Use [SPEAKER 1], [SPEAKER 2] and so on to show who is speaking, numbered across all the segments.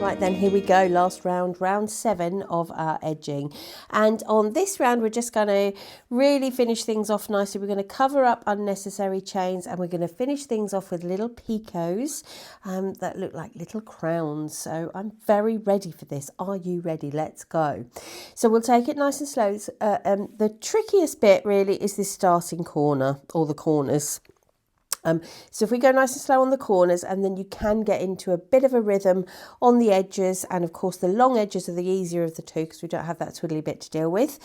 [SPEAKER 1] Right then, here we go, last round, round 7 of our edging. And on this round, we're just going to really finish things off nicely. We're going to cover up unnecessary chains and we're going to finish things off with little picots that look like little crowns. So I'm very ready for this. Are you ready? Let's go. So we'll take it nice and slow. The trickiest bit really is this starting corner, or the corners. So if we go nice and slow on the corners, and then you can get into a bit of a rhythm on the edges, and of course the long edges are the easier of the two because we don't have that twiddly bit to deal with.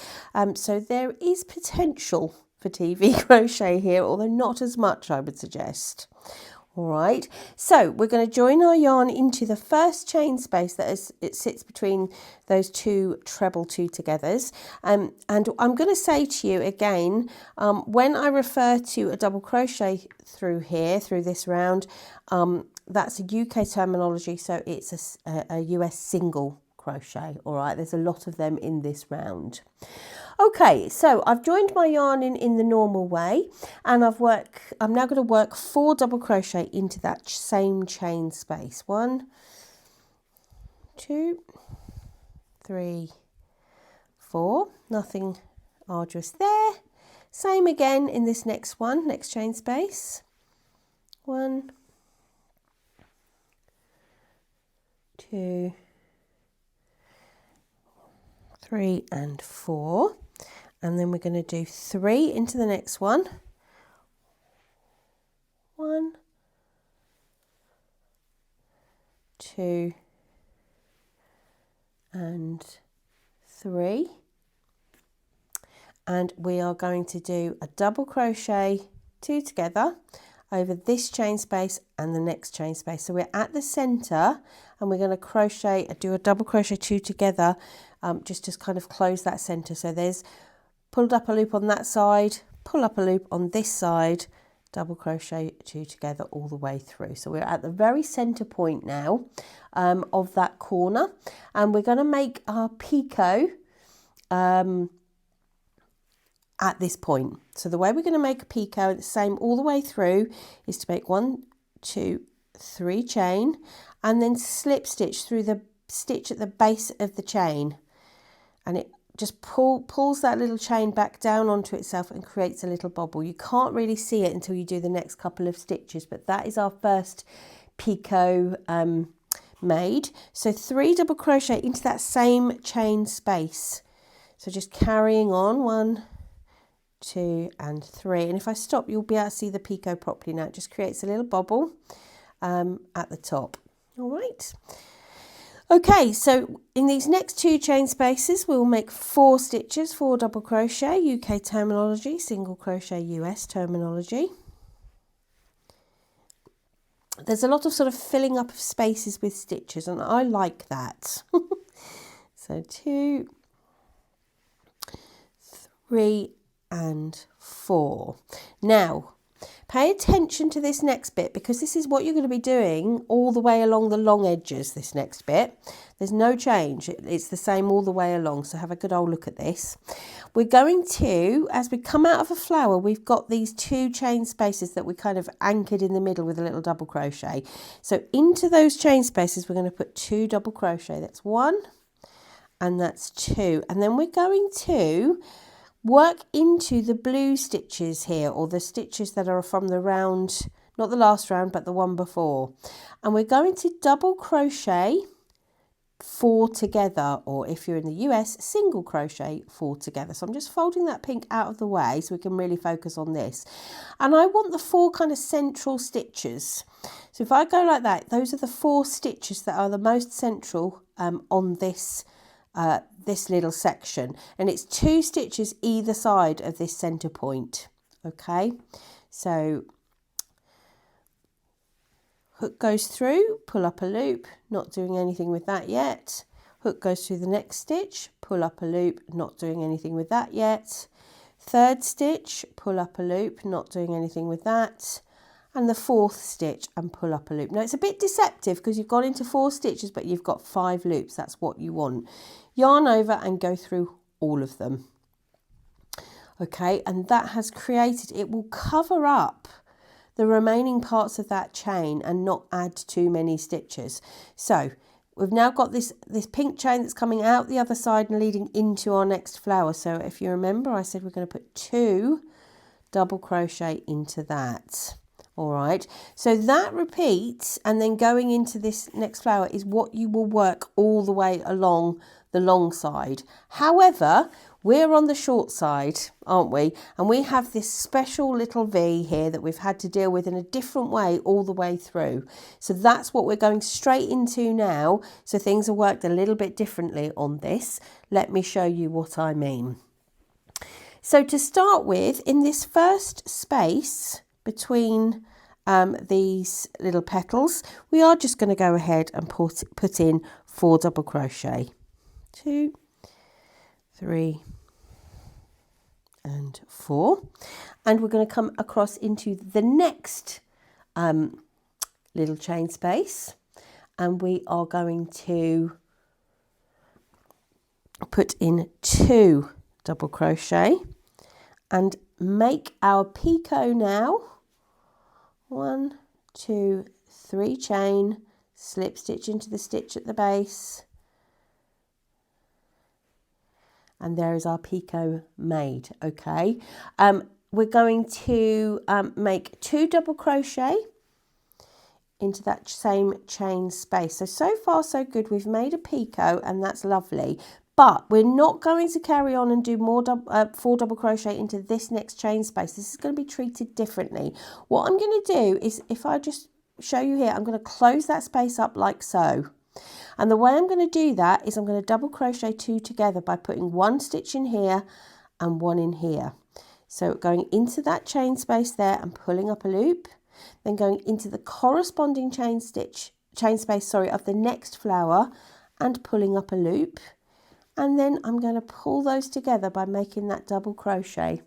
[SPEAKER 1] So there is potential for TV crochet here, although not as much, I would suggest. All right, so we're going to join our yarn into the first chain space it sits between those two treble two togethers. And I'm going to say to you again, when I refer to a double crochet through this round, that's a UK terminology, so it's a US single crochet. All right, there's a lot of them in this round. Okay, so I've joined my yarn in the normal way, and I'm now going to work 4 double crochet into that same chain space. 1, 2, 3, 4. Nothing arduous there. Same again in this next chain space. 1, 2, 3 and 4. And then we're going to do 3 into the next one. 1, 2 and 3. And we are going to do a double crochet 2 together over this chain space and the next chain space. So we're at the center and we're going to do a double crochet 2 together, just to kind of close that center. So there's pulled up a loop on that side, pull up a loop on this side, double crochet 2 together all the way through. So we're at the very center point now of that corner, and we're going to make our picot at this point. So the way we're going to make a picot, the same all the way through, is to make 1, 2, 3 chain and then slip stitch through the stitch at the base of the chain, and it just pulls that little chain back down onto itself and creates a little bobble. You can't really see it until you do the next couple of stitches, but that is our first picot made. So 3 double crochet into that same chain space. So just carrying on, 1, 2 and 3. And if I stop, you'll be able to see the picot properly now. It just creates a little bobble at the top. All right. Okay, so in these next 2 chain spaces, we'll make 4 stitches, 4 double crochet, UK terminology, single crochet, US terminology. There's a lot of sort of filling up of spaces with stitches, and I like that. So 2, 3 and 4. Now, pay attention to this next bit, because this is what you're going to be doing all the way along the long edges, this next bit. There's no change. It's the same all the way along. So have a good old look at this. We're going to, as we come out of a flower, we've got these 2 chain spaces that we kind of anchored in the middle with a little double crochet. So into those chain spaces, we're going to put 2 double crochet. That's 1 and that's 2. And then we're going to work into the blue stitches here, or the stitches that are from the round, not the last round, but the one before. And we're going to double crochet 4 together, or if you're in the US, single crochet 4 together. So I'm just folding that pink out of the way so we can really focus on this. And I want the 4 kind of central stitches. So if I go like that, those are the 4 stitches that are the most central on this this little section, and it's 2 stitches either side of this center point. Okay, so hook goes through, pull up a loop, not doing anything with that yet. Hook goes through the next stitch, pull up a loop, not doing anything with that yet. 3rd stitch, pull up a loop, not doing anything with that. And the 4th stitch and pull up a loop. Now it's a bit deceptive because you've gone into 4 stitches, but you've got 5 loops. That's what you want. Yarn over and go through all of them. Okay, and that has created, it will cover up the remaining parts of that chain and not add too many stitches. So we've now got this pink chain that's coming out the other side and leading into our next flower. So if you remember, I said we're going to put 2 double crochet into that. All right, so that repeats, and then going into this next flower is what you will work all the way along the long side. However, we're on the short side, aren't we? And we have this special little V here that we've had to deal with in a different way all the way through. So that's what we're going straight into now. So things are worked a little bit differently on this. Let me show you what I mean. So to start with, in this first space between these little petals, we are just going to go ahead and put in 4 double crochet. 2, 3 and 4, and we're going to come across into the next little chain space, and we are going to put in 2 double crochet and make our picot now. 1, 2, 3 chain, slip stitch into the stitch at the base, and there is our picot made. Okay, we're going to make 2 double crochet into that same chain space. So far so good. We've made a picot, and that's lovely. But we're not going to carry on and do more 4 double crochet into this next chain space. This is going to be treated differently. What I'm going to do is, if I just show you here, I'm going to close that space up like so. And the way I'm going to do that is I'm going to double crochet 2 together by putting 1 stitch in here and 1 in here. So going into that chain space there and pulling up a loop, then going into the corresponding chain space of the next flower and pulling up a loop. And then I'm going to pull those together by making that double crochet.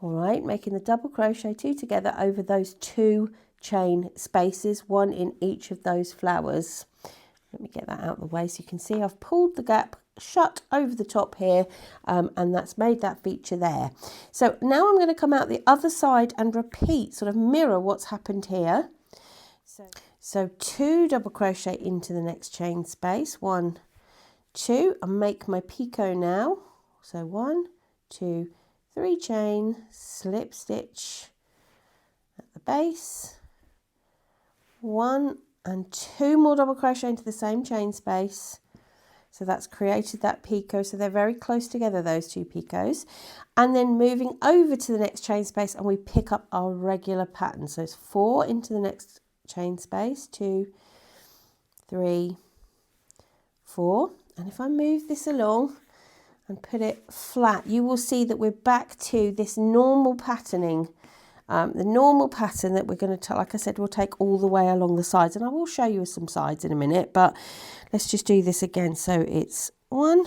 [SPEAKER 1] All right, making the double crochet 2 together over those 2 chain spaces, 1 in each of those flowers. Let me get that out of the way so you can see I've pulled the gap shut over the top here, and that's made that feature there. So now I'm going to come out the other side and repeat, sort of mirror what's happened here. So 2 double crochet into the next chain space, 1, 2, and make my picot now. So 1, 2, 3 chain, slip stitch at the base, 1 and 2 more double crochet into the same chain space. So that's created that picot. So they're very close together, those 2 picots. And then moving over to the next chain space, and we pick up our regular pattern. So it's 4 into the next chain space, 2, 3, 4. And if I move this along and put it flat, you will see that we're back to this normal patterning, the normal pattern that we're going to, like I said, we'll take all the way along the sides. And I will show you some sides in a minute, but let's just do this again. So it's 1,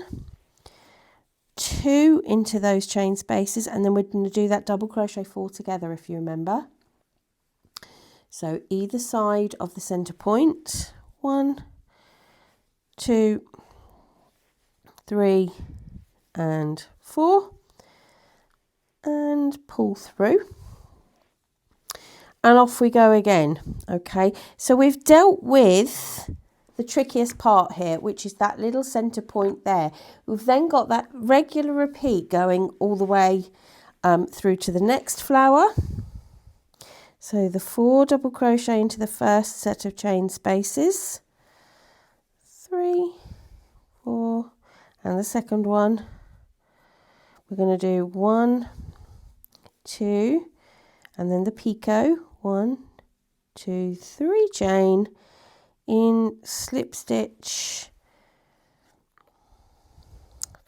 [SPEAKER 1] 2 into those chain spaces, and then we're going to do that double crochet 4 together, if you remember. So either side of the center point, 1, 2, 3 and 4, and pull through, and off we go again. Okay, so we've dealt with the trickiest part here, which is that little center point there. We've then got that regular repeat going all the way through to the next flower. So the 4 double crochet into the first set of chain spaces, 3, 4, and the second one, we're going to do 1, 2, and then the picot, 1, 2, 3 chain, in, slip stitch,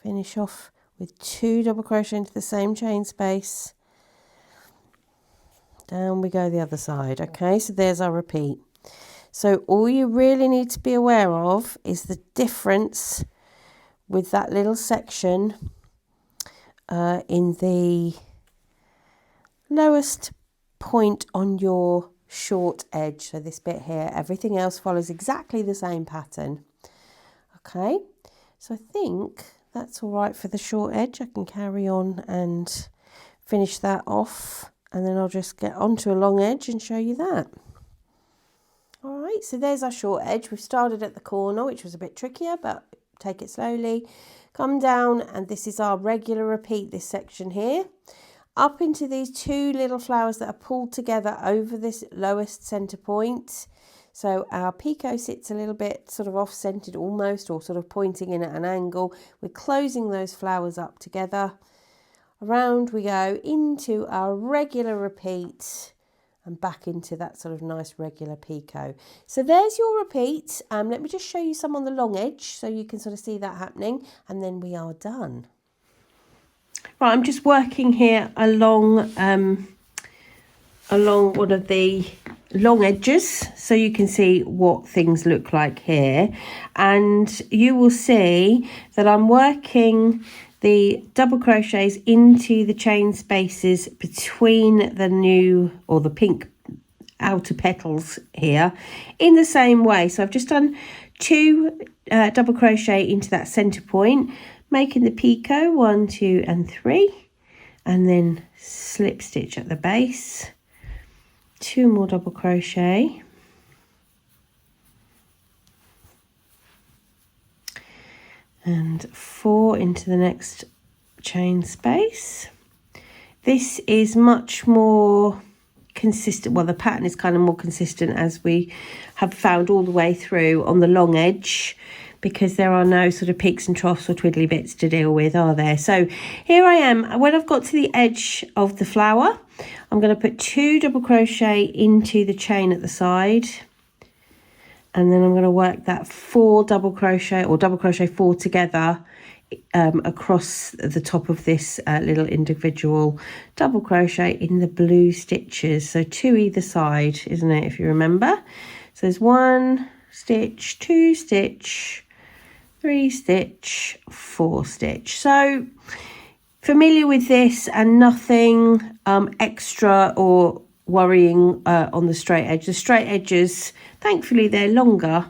[SPEAKER 1] finish off with 2 double crochet into the same chain space, down we go the other side. Okay, so there's our repeat. So all you really need to be aware of is the difference with that little section in the lowest point on your short edge. So this bit here, everything else follows exactly the same pattern. Okay, so I think that's all right for the short edge. I can carry on and finish that off, and then I'll just get onto a long edge and show you that. All right. Okay, so there's our short edge. We've started at the corner, which was a bit trickier, but take it slowly. Come down, and this is our regular repeat, this section here. Up into these two little flowers that are pulled together over this lowest centre point. So our picot sits a little bit sort of off-centred almost, or sort of pointing in at an angle. We're closing those flowers up together. Around we go into our regular repeat and back into that sort of nice regular picot. So there's your repeat. Let me just show you some on the long edge so you can sort of see that happening, and then we are done. Right, I'm just working here along one of the long edges so you can see what things look like here, and you will see that I'm working the double crochets into the chain spaces between the new or the pink outer petals here in the same way. So I've just done 2 double crochet into that center point, making the picot 1, 2 and 3, and then slip stitch at the base, 2 more double crochet, and 4 into the next chain space. This is much more consistent, well, the pattern is kind of more consistent as we have found all the way through on the long edge, because there are no sort of peaks and troughs or twiddly bits to deal with, are there? So here I am. When I've got to the edge of the flower, I'm going to put 2 double crochet into the chain at the side, and then I'm going to work that 4 double crochet or double crochet 4 together across the top of this little individual double crochet in the blue stitches. So 2 either side, isn't it, if you remember? So there's 1 stitch, 2 stitch, 3 stitch, 4 stitch. So familiar with this, and nothing extra or worrying on the straight edge. The straight edges, thankfully, they're longer,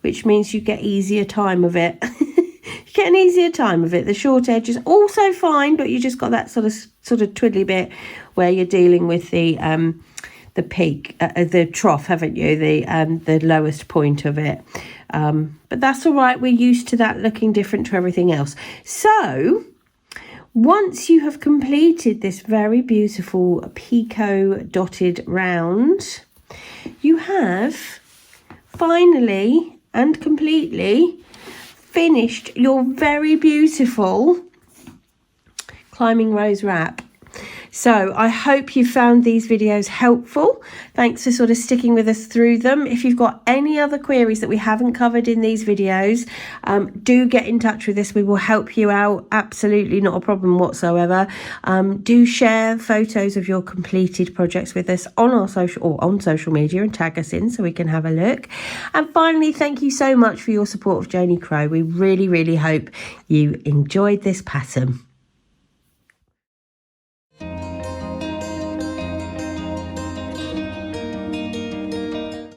[SPEAKER 1] which means you get easier time of it. You get an easier time of it. The short edge is also fine, but you just got that sort of twiddly bit where you're dealing with the peak, the trough, haven't you? The lowest point of it. But that's all right. We're used to that looking different to everything else. So once you have completed this very beautiful picot dotted round, you have finally and completely finished your very beautiful climbing rose wrap. So I hope you found these videos helpful. Thanks for sort of sticking with us through them. If you've got any other queries that we haven't covered in these videos, do get in touch with us. We will help you out. Absolutely not a problem whatsoever. Do share photos of your completed projects with us on our social media and tag us in so we can have a look. And finally, thank you so much for your support of Joni Crow. We really, really hope you enjoyed this pattern.